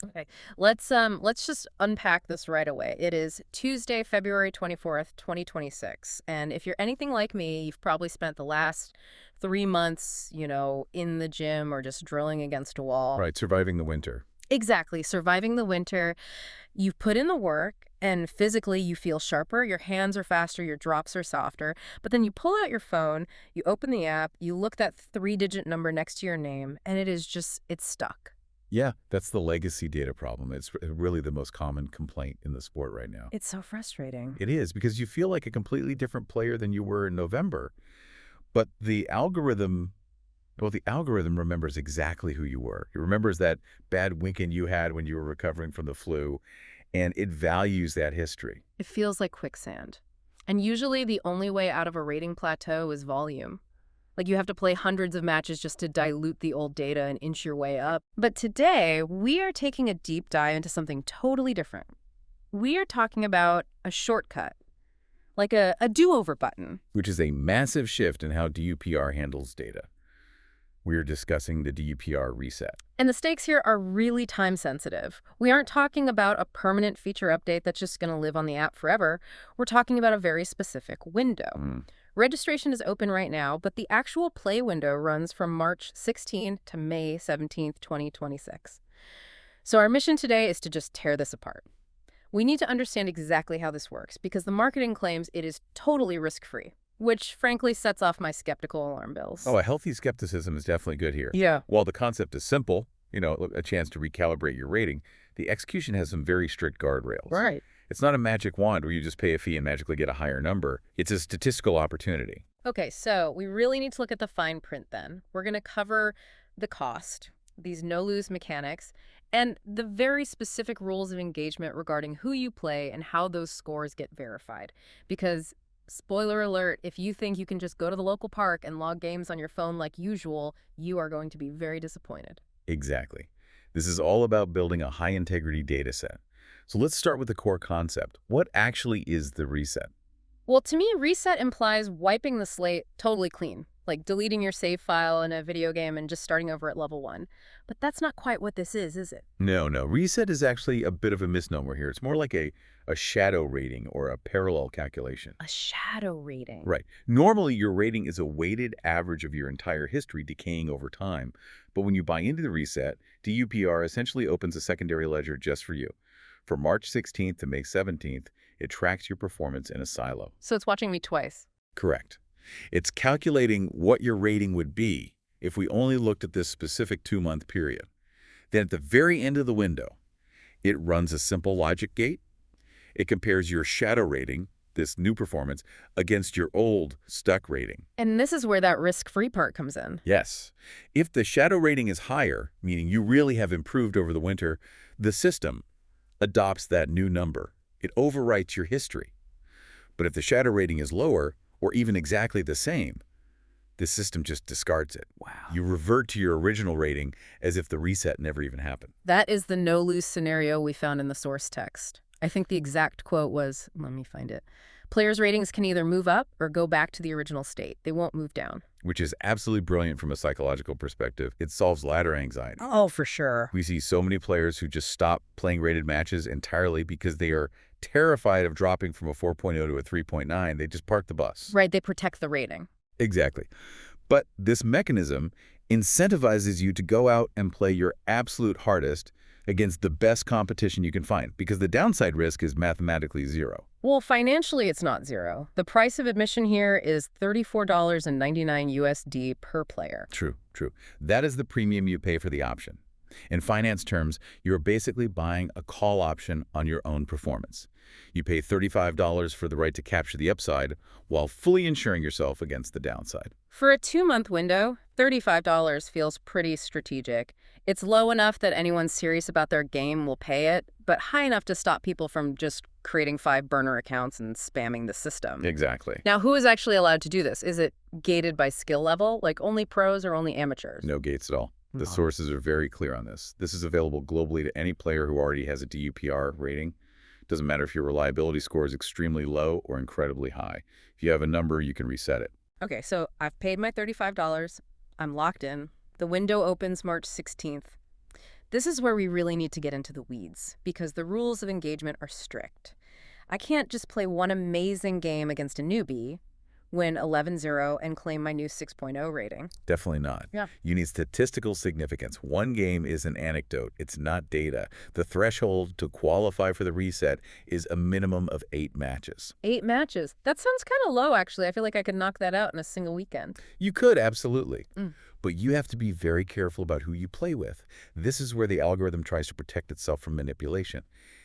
Okay, let's just unpack this right away. It is Tuesday, February 24th, 2026. And if you're anything like me, you've probably spent the last 3 months, in the gym or just drilling against a wall. Right, surviving the winter. Exactly, surviving the winter. You've put in the work and physically you feel sharper, your hands are faster, your drops are softer. But then you pull out your phone, you open the app, you look that 3-digit number next to your name, and it's stuck. Yeah, that's the legacy data problem. It's really the most common complaint in the sport right now. It's so frustrating. It is because you feel like a completely different player than you were in November. But the algorithm remembers exactly who you were. It remembers that bad weekend you had when you were recovering from the flu, and it values that history. It feels like quicksand. And usually the only way out of a rating plateau is volume. Like you have to play hundreds of matches just to dilute the old data and inch your way up. But today, we are taking a deep dive into something totally different. We are talking about a shortcut, like a do-over button. Which is a massive shift in how DUPR handles data. We're discussing the DUPR reset. And the stakes here are really time sensitive. We aren't talking about a permanent feature update that's just going to live on the app forever. We're talking about a very specific window. Registration is open right now, but the actual play window runs from March 16th to May 17th, 2026. So our mission today is to just tear this apart. We need to understand exactly how this works because the marketing claims it is totally risk-free, which frankly sets off my skeptical alarm bells. Oh, a healthy skepticism is definitely good here. Yeah. While the concept is simple, a chance to recalibrate your rating, the execution has some very strict guardrails. Right. It's not a magic wand where you just pay a fee and magically get a higher number. It's a statistical opportunity. Okay, so we really need to look at the fine print then. We're going to cover the cost, these no-lose mechanics, and the very specific rules of engagement regarding who you play and how those scores get verified. Because, spoiler alert, if you think you can just go to the local park and log games on your phone like usual, you are going to be very disappointed. Exactly. This is all about building a high-integrity data set. So let's start with the core concept. What actually is the reset? Well, to me, reset implies wiping the slate totally clean, like deleting your save file in a video game and just starting over at level 1. But that's not quite what this is it? No. Reset is actually a bit of a misnomer here. It's more like a shadow rating or a parallel calculation. A shadow rating. Right. Normally, your rating is a weighted average of your entire history decaying over time. But when you buy into the reset, DUPR essentially opens a secondary ledger just for you. From March 16th to May 17th, it tracks your performance in a silo. So it's watching me twice. Correct. It's calculating what your rating would be if we only looked at this specific 2-month period. Then at the very end of the window, it runs a simple logic gate. It compares your shadow rating, this new performance, against your old stuck rating. And this is where that risk-free part comes in. Yes. If the shadow rating is higher, meaning you really have improved over the winter, the system adopts that new number. It overwrites your history. But if the shadow rating is lower, or even exactly the same, the system just discards it. Wow. You revert to your original rating as if the reset never even happened. That is the no-lose scenario we found in the source text. I think the exact quote was, let me find it, "Players' ratings can either move up or go back to the original state. They won't move down." Which is absolutely brilliant from a psychological perspective. It solves ladder anxiety. Oh, for sure. We see so many players who just stop playing rated matches entirely because they are terrified of dropping from a 4.0 to a 3.9. They just park the bus. Right, they protect the rating. Exactly. But this mechanism incentivizes you to go out and play your absolute hardest against the best competition you can find, because the downside risk is mathematically zero. Well, financially, it's not zero. The price of admission here is $34.99 USD per player. True. That is the premium you pay for the option. In finance terms, you're basically buying a call option on your own performance. You pay $35 for the right to capture the upside while fully insuring yourself against the downside. For a 2-month window, $35 feels pretty strategic. It's low enough that anyone serious about their game will pay it, but high enough to stop people from just creating 5 burner accounts and spamming the system. Exactly. Now, who is actually allowed to do this? Is it gated by skill level, like only pros or only amateurs? No gates at all. The No. sources are very clear on this. This is available globally to any player who already has a DUPR rating. Doesn't matter if your reliability score is extremely low or incredibly high. If you have a number, you can reset it. Okay, so I've paid my $35. I'm locked in. The window opens March 16th. This is where we really need to get into the weeds, because the rules of engagement are strict. I can't just play one amazing game against a newbie, win 11-0, and claim my new 6.0 rating. Definitely not. Yeah. You need statistical significance. One game is an anecdote. It's not data. The threshold to qualify for the reset is a minimum of 8 matches. 8 matches. That sounds kind of low, actually. I feel like I could knock that out in a single weekend. You could, absolutely. Mm. But you have to be very careful about who you play with. This is where the algorithm tries to protect itself from manipulation.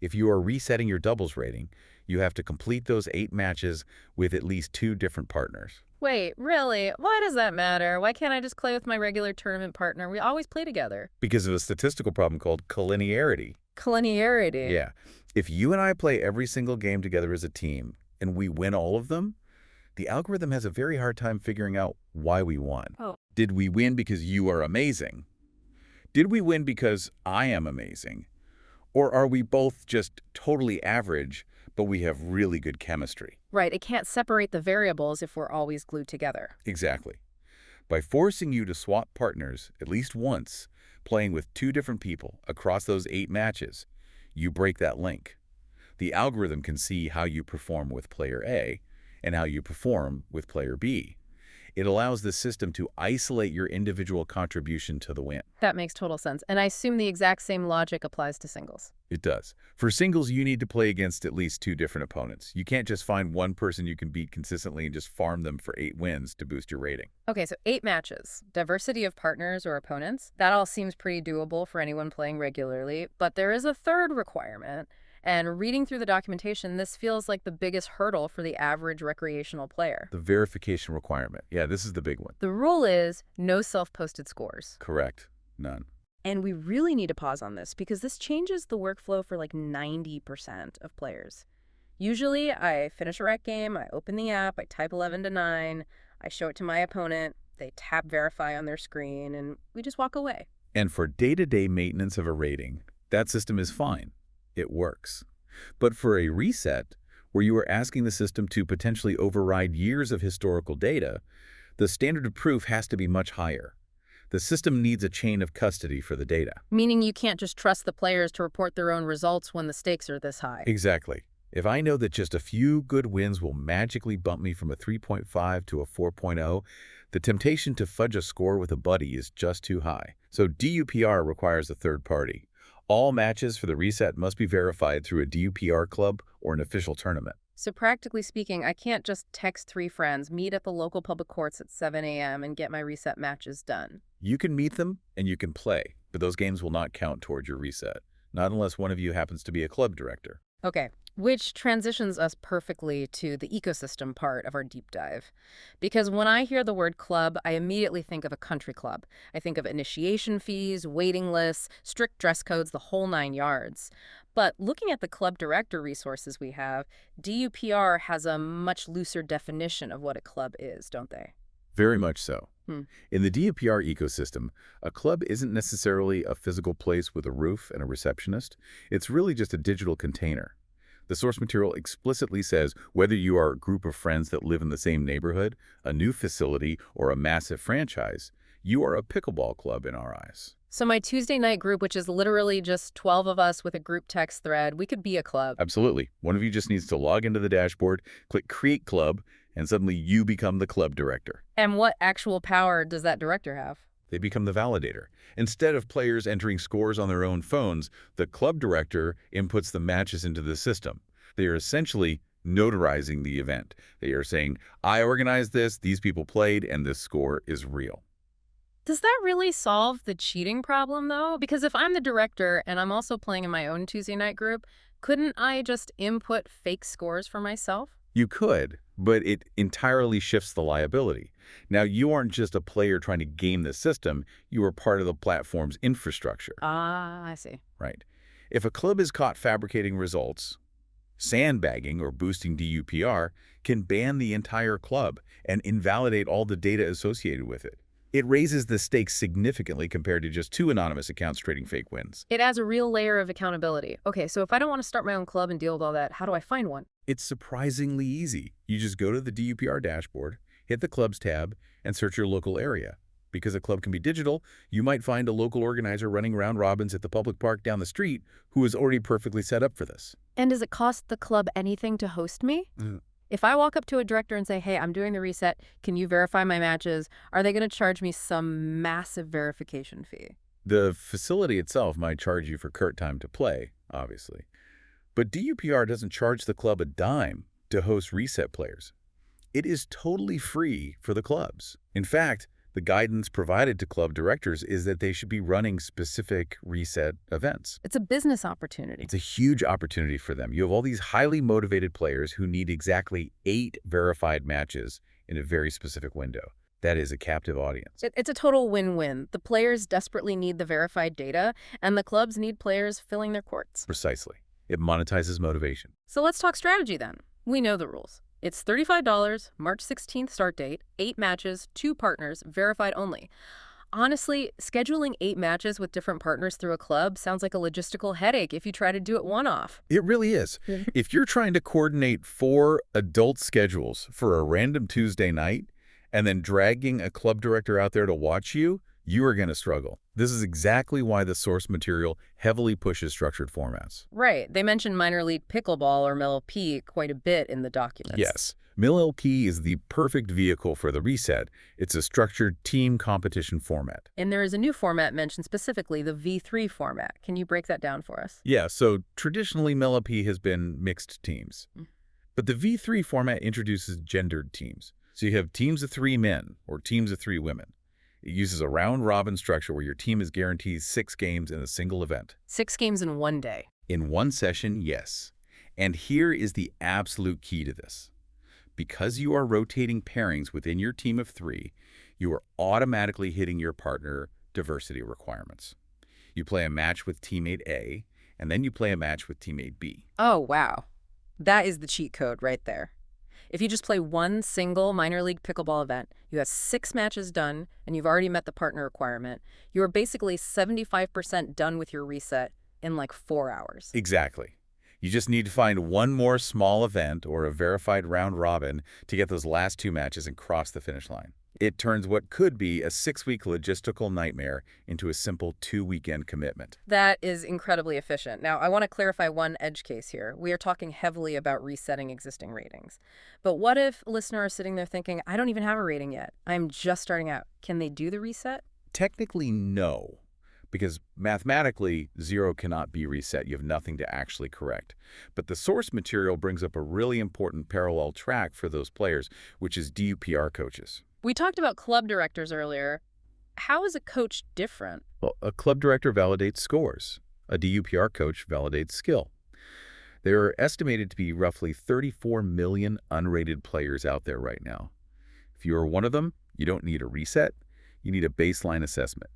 If you are resetting your doubles rating, you have to complete those 8 matches with at least 2 different partners. Wait, really? Why does that matter? Why can't I just play with my regular tournament partner? We always play together. Because of a statistical problem called collinearity. Collinearity. Yeah. If you and I play every single game together as a team and we win all of them, the algorithm has a very hard time figuring out why we won. Oh. Did we win because you are amazing? Did we win because I am amazing? Or are we both just totally average, but we have really good chemistry? Right, it can't separate the variables if we're always glued together. Exactly. By forcing you to swap partners at least once, playing with 2 different people across those 8 matches, you break that link. The algorithm can see how you perform with player A and how you perform with player B. It allows the system to isolate your individual contribution to the win. That makes total sense. And I assume the exact same logic applies to singles. It does. For singles, you need to play against at least 2 different opponents. You can't just find one person you can beat consistently and just farm them for 8 wins to boost your rating. Okay, so 8 matches. Diversity of partners or opponents. That all seems pretty doable for anyone playing regularly. But there is a third requirement. And reading through the documentation, this feels like the biggest hurdle for the average recreational player. The verification requirement. Yeah, this is the big one. The rule is no self-posted scores. Correct. None. And we really need to pause on this because this changes the workflow for like 90% of players. Usually, I finish a rec game, I open the app, I type 11-9, I show it to my opponent, they tap verify on their screen, and we just walk away. And for day-to-day maintenance of a rating, that system is fine. It works. But for a reset, where you are asking the system to potentially override years of historical data, the standard of proof has to be much higher. The system needs a chain of custody for the data. Meaning you can't just trust the players to report their own results when the stakes are this high. Exactly. If I know that just a few good wins will magically bump me from a 3.5 to a 4.0, the temptation to fudge a score with a buddy is just too high. So DUPR requires a third party. All matches for the reset must be verified through a DUPR club or an official tournament. So practically speaking, I can't just text 3 friends, meet at the local public courts at 7 a.m. and get my reset matches done. You can meet them and you can play, but those games will not count toward your reset, not unless one of you happens to be a club director. Okay, which transitions us perfectly to the ecosystem part of our deep dive. Because when I hear the word club, I immediately think of a country club. I think of initiation fees, waiting lists, strict dress codes, the whole 9 yards. But looking at the club director resources we have, DUPR has a much looser definition of what a club is, don't they? Very much so. In the DUPR ecosystem, a club isn't necessarily a physical place with a roof and a receptionist. It's really just a digital container. The source material explicitly says whether you are a group of friends that live in the same neighborhood, a new facility, or a massive franchise, you are a pickleball club in our eyes. So my Tuesday night group, which is literally just 12 of us with a group text thread, we could be a club. Absolutely. One of you just needs to log into the dashboard, click Create Club, and suddenly you become the club director. And what actual power does that director have? They become the validator. Instead of players entering scores on their own phones, the club director inputs the matches into the system. They are essentially notarizing the event. They are saying, I organized this, these people played, and this score is real. Does that really solve the cheating problem, though? Because if I'm the director and I'm also playing in my own Tuesday night group, couldn't I just input fake scores for myself? You could, but it entirely shifts the liability. Now, you aren't just a player trying to game the system, you are part of the platform's infrastructure. Ah, I see. Right. If a club is caught fabricating results, sandbagging or boosting DUPR can ban the entire club and invalidate all the data associated with it. It raises the stakes significantly compared to just 2 anonymous accounts trading fake wins. It adds a real layer of accountability. Okay, so if I don't want to start my own club and deal with all that, how do I find one? It's surprisingly easy. You just go to the DUPR dashboard, hit the Clubs tab, and search your local area. Because a club can be digital, you might find a local organizer running round robins at the public park down the street who is already perfectly set up for this. And does it cost the club anything to host me? If I walk up to a director and say, hey, I'm doing the reset, can you verify my matches? Are they going to charge me some massive verification fee? The facility itself might charge you for court time to play, obviously. But DUPR doesn't charge the club a dime to host reset players. It is totally free for the clubs. In fact, the guidance provided to club directors is that they should be running specific reset events. It's a business opportunity. It's a huge opportunity for them. You have all these highly motivated players who need exactly 8 verified matches in a very specific window. That is a captive audience. It's a total win-win. The players desperately need the verified data, and the clubs need players filling their courts. Precisely. It monetizes motivation. So let's talk strategy then. We know the rules. It's $35, March 16th start date, 8 matches, 2 partners, verified only. Honestly, scheduling 8 matches with different partners through a club sounds like a logistical headache if you try to do it one-off. It really is. If you're trying to coordinate 4 adult schedules for a random Tuesday night and then dragging a club director out there to watch you, you are going to struggle. This is exactly why the source material heavily pushes structured formats. Right. They mention minor league pickleball or MLP quite a bit in the documents. Yes. MLP is the perfect vehicle for the reset. It's a structured team competition format. And there is a new format mentioned specifically, the V3 format. Can you break that down for us? Yeah, so traditionally MLP has been mixed teams. But the V3 format introduces gendered teams. So you have teams of 3 men or teams of 3 women. It uses a round-robin structure where your team is guaranteed 6 games in a single event. 6 games in one day. In one session, yes. And here is the absolute key to this. Because you are rotating pairings within your team of 3, you are automatically hitting your partner diversity requirements. You play a match with teammate A, and then you play a match with teammate B. Oh, wow. That is the cheat code right there. If you just play one single minor league pickleball event, you have 6 matches done, and you've already met the partner requirement. You are basically 75% done with your reset in like 4 hours. Exactly. You just need to find one more small event or a verified round robin to get those last 2 matches and cross the finish line. It turns what could be a 6-week logistical nightmare into a simple 2-weekend commitment. That is incredibly efficient. Now, I want to clarify one edge case here. We are talking heavily about resetting existing ratings. But what if a listener is sitting there thinking, I don't even have a rating yet. I'm just starting out. Can they do the reset? Technically, no. Because mathematically, 0 cannot be reset. You have nothing to actually correct. But the source material brings up a really important parallel track for those players, which is DUPR coaches. We talked about club directors earlier. How is a coach different? Well, a club director validates scores. A DUPR coach validates skill. There are estimated to be roughly 34 million unrated players out there right now. If you are one of them, you don't need a reset. You need a baseline assessment.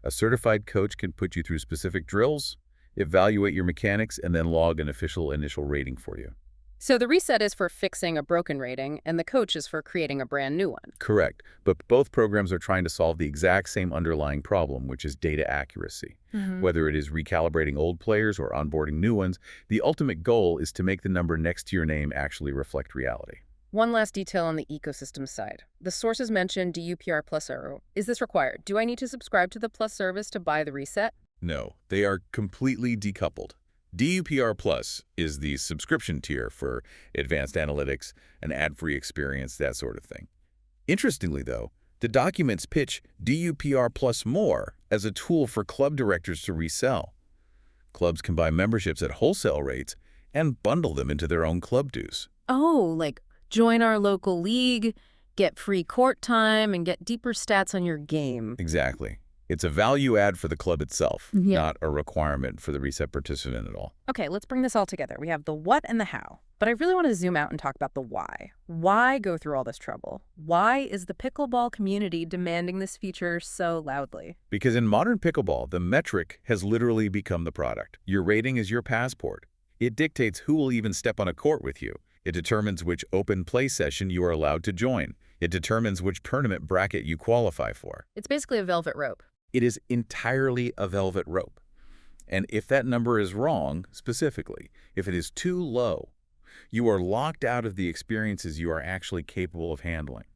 A certified coach can put you through specific drills, evaluate your mechanics, and then log an official initial rating for you. So the reset is for fixing a broken rating, and the coach is for creating a brand new one. Correct. But both programs are trying to solve the exact same underlying problem, which is data accuracy. Whether it is recalibrating old players or onboarding new ones, the ultimate goal is to make the number next to your name actually reflect reality. One last detail on the ecosystem side. The sources mentioned DUPR Plus Euro. Is this required? Do I need to subscribe to the Plus service to buy the reset? No, they are completely decoupled. DUPR Plus is the subscription tier for advanced analytics, an ad-free experience, that sort of thing. Interestingly, though, the documents pitch DUPR Plus More as a tool for club directors to resell. Clubs can buy memberships at wholesale rates and bundle them into their own club dues. Oh, like join our local league, get free court time, and get deeper stats on your game. Exactly. It's a value add for the club itself, Yeah. not a requirement for the reset participant at all. Okay, let's bring this all together. We have the what and the how. But I really want to zoom out and talk about the why. Why go through all this trouble? Why is the pickleball community demanding this feature so loudly? Because in modern pickleball, the metric has literally become the product. Your rating is your passport. It dictates who will even step on a court with you. It determines which open play session you are allowed to join. It determines which tournament bracket you qualify for. It's basically a velvet rope. It is entirely a velvet rope. And if that number is wrong, specifically, if it is too low, you are locked out of the experiences you are actually capable of handling.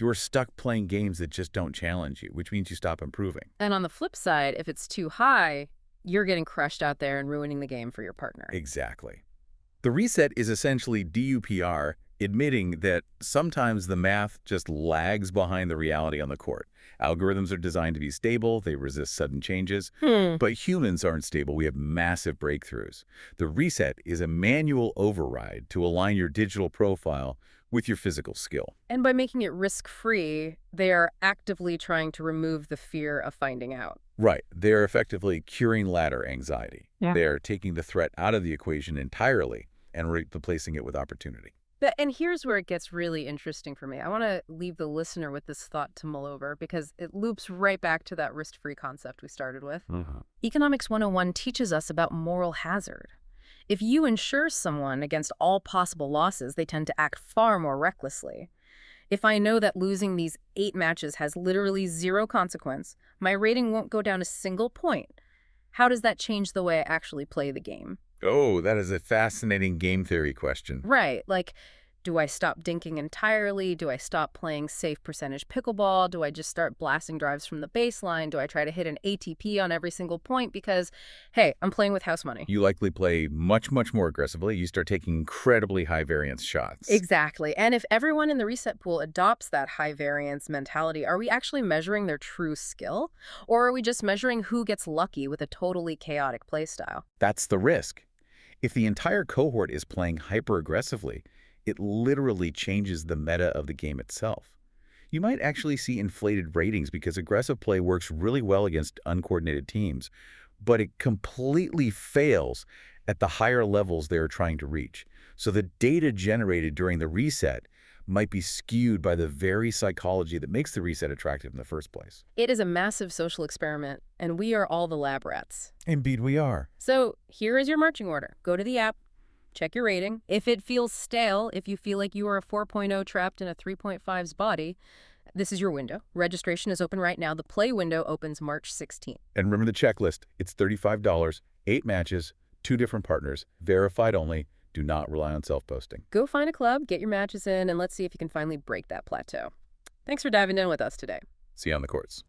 you're stuck playing games that just don't challenge you, which means you stop improving. And on the flip side, if it's too high, you're getting crushed out there and ruining the game for your partner. Exactly. The reset is essentially DUPR, admitting that sometimes the math just lags behind the reality on the court. Algorithms are designed to be stable, they resist sudden changes, but humans aren't stable. We have massive breakthroughs. The reset is a manual override to align your digital profile with your physical skill. And by making it risk-free, they are actively trying to remove the fear of finding out. Right. They're effectively curing ladder anxiety. Yeah. They're taking the threat out of the equation entirely and replacing it with opportunity. And here's where it gets really interesting for me. I want to leave the listener with this thought to mull over because it loops right back to that risk-free concept we started with. Economics 101 teaches us about moral hazard. If you insure someone against all possible losses, they tend to act far more recklessly. If I know that losing these 8 matches has literally 0 consequence, my rating won't go down a single point. How does that change the way I actually play the game? Oh, that is a fascinating game theory question. Right, like, do I stop dinking entirely? Do I stop playing safe percentage pickleball? Do I just start blasting drives from the baseline? Do I try to hit an ATP on every single point because, hey, I'm playing with house money? You likely play much, much more aggressively. You start taking incredibly high variance shots. Exactly. And if everyone in the reset pool adopts that high variance mentality, are we actually measuring their true skill? Or are we just measuring who gets lucky with a totally chaotic playstyle? That's the risk. If the entire cohort is playing hyper-aggressively, it literally changes the meta of the game itself. You might actually see inflated ratings because aggressive play works really well against uncoordinated teams, but it completely fails at the higher levels they are trying to reach. So the data generated during the reset might be skewed by the very psychology that makes the reset attractive in the first place. It is a massive social experiment, and we are all the lab rats. Indeed we are. So here is your marching order. Go to the app, check your rating. If it feels stale, if you feel like you are a 4.0 trapped in a 3.5's body, this is your window. Registration is open right now. The play window opens March 16th. And remember the checklist. It's $35, 8 matches, 2 different partners, verified only. Do not rely on self-posting. Go find a club, get your matches in, and let's see if you can finally break that plateau. Thanks for diving in with us today. See you on the courts.